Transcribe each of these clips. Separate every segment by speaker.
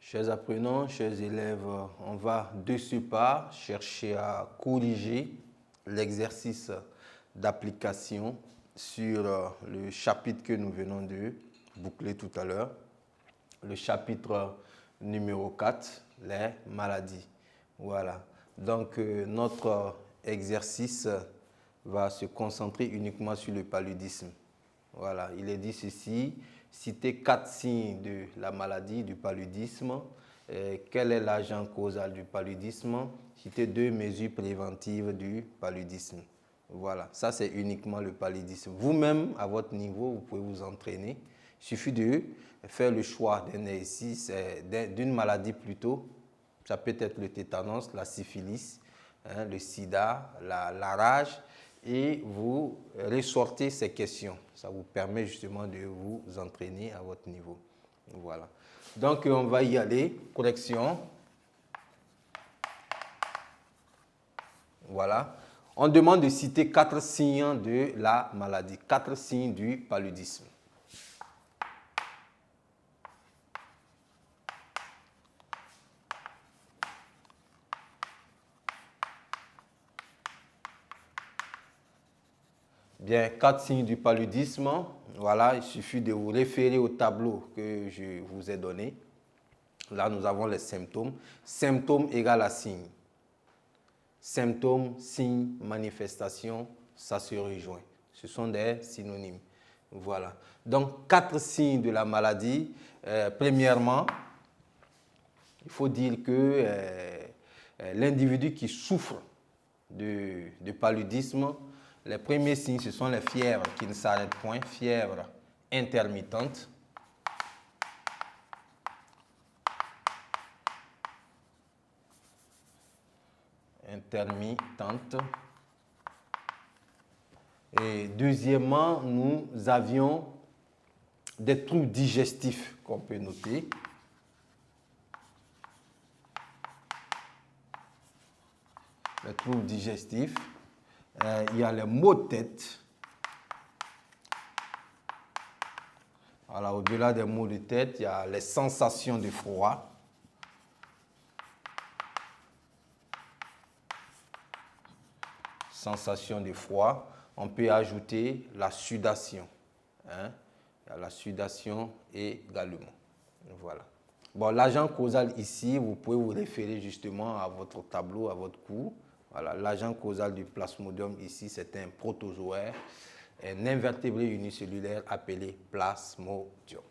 Speaker 1: Chers apprenants, chers élèves, on va de ce pas chercher à corriger l'exercice d'application sur le chapitre que nous venons de boucler tout à l'heure, le chapitre numéro 4, les maladies. Voilà. Donc, notre exercice va se concentrer uniquement sur le paludisme. Voilà, il est dit ceci, citer 4 signes de la maladie du paludisme, quel est l'agent causal du paludisme, citer 2 mesures préventives du paludisme. Voilà, ça c'est uniquement le paludisme. Vous-même, à votre niveau, vous pouvez vous entraîner. Il suffit de faire le choix d'un exercice, d'une maladie plutôt. Ça peut être le tétanos, la syphilis, le sida, la rage. Et vous ressortez ces questions. Ça vous permet justement de vous entraîner à votre niveau. Voilà. Donc, on va y aller. Correction. Voilà. On demande de citer 4 signes de la maladie, 4 signes du paludisme. Bien, 4 signes du paludisme. Voilà, il suffit de vous référer au tableau que je vous ai donné. Là, nous avons les symptômes. Symptômes égale à signe. Symptômes, signes, manifestations, ça se rejoint. Ce sont des synonymes. Voilà. Donc, 4 signes de la maladie. Premièrement, il faut dire que l'individu qui souffre de paludisme, les premiers signes, ce sont les fièvres qui ne s'arrêtent point, fièvre intermittente. Et deuxièmement, nous avions des troubles digestifs qu'on peut noter. Les troubles digestifs. Il y a les maux de tête. Voilà, au-delà des maux de tête, il y a les sensations de froid. Sensation de froid. On peut ajouter la sudation. Il y a la sudation également. Voilà. Bon, l'agent causal ici, vous pouvez vous référer justement à votre tableau, à votre cours. Voilà, l'agent causal du plasmodium ici, c'est un protozoaire, un invertébré unicellulaire appelé plasmodium.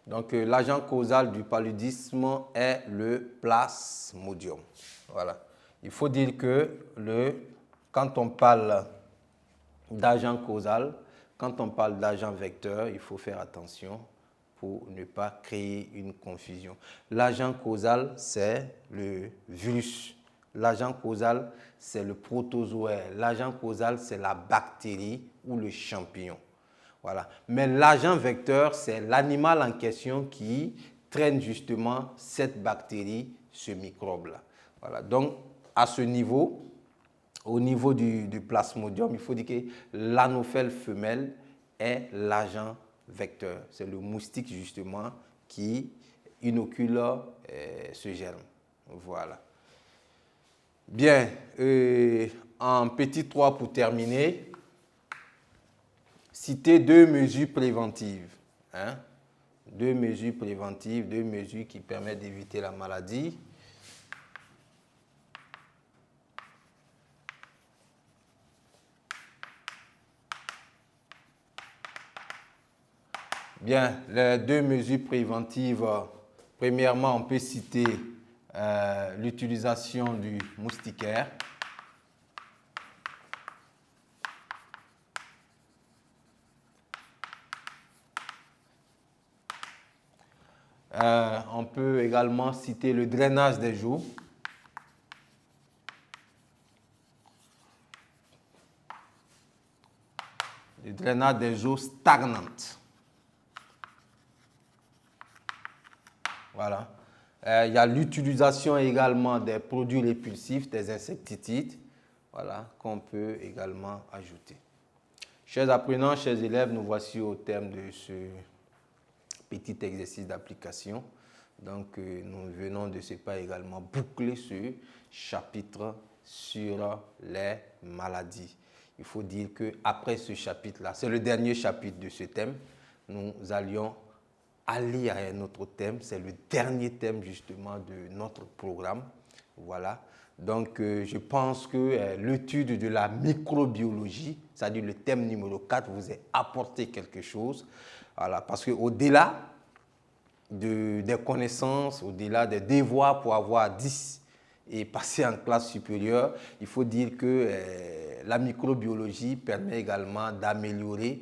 Speaker 1: Donc, l'agent causal du paludisme est le plasmodium. Voilà. Il faut dire que quand on parle d'agent causal, quand on parle d'agent vecteur, il faut faire attention pour ne pas créer une confusion. L'agent causal, c'est le virus. L'agent causal, c'est le protozoaire. L'agent causal, c'est la bactérie ou le champignon. Voilà. Mais l'agent vecteur, c'est l'animal en question qui traîne justement cette bactérie, ce microbe-là. Voilà. Donc, à ce niveau, au niveau du plasmodium, il faut dire que l'anophèle femelle est l'agent vecteur. C'est le moustique justement qui inocule ce germe. Voilà. Bien, en petit 3 pour terminer. Citer 2 mesures préventives. 2 mesures préventives, 2 mesures qui permettent d'éviter la maladie. Bien, les 2 mesures préventives, premièrement, on peut citer l'utilisation du moustiquaire. On peut également citer le drainage des joues. Le le drainage des eaux stagnantes. Voilà. Il y a l'utilisation également des produits répulsifs, des insecticides, voilà, qu'on peut également ajouter. Chers apprenants, chers élèves, nous voici au terme de ce petit exercice d'application. Donc, nous venons de ce pas également boucler ce chapitre sur les maladies. Il faut dire qu'après ce chapitre-là, c'est le dernier chapitre de ce thème, nous allions aller à un autre thème. C'est le dernier thème justement de notre programme. Voilà. Donc, je pense que l'étude de la microbiologie, c'est-à-dire le thème numéro 4, vous a apporté quelque chose. Voilà. Parce qu'au-delà des connaissances, au-delà des devoirs pour avoir 10 et passer en classe supérieure, il faut dire que la microbiologie permet également d'améliorer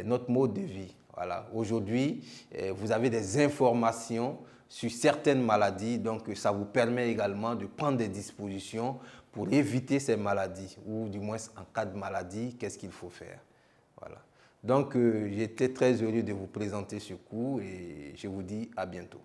Speaker 1: notre mode de vie. Voilà. Aujourd'hui, vous avez des informations sur certaines maladies, donc ça vous permet également de prendre des dispositions pour éviter ces maladies, ou du moins en cas de maladie, qu'est-ce qu'il faut faire. Voilà. Donc, j'étais très heureux de vous présenter ce cours et je vous dis à bientôt.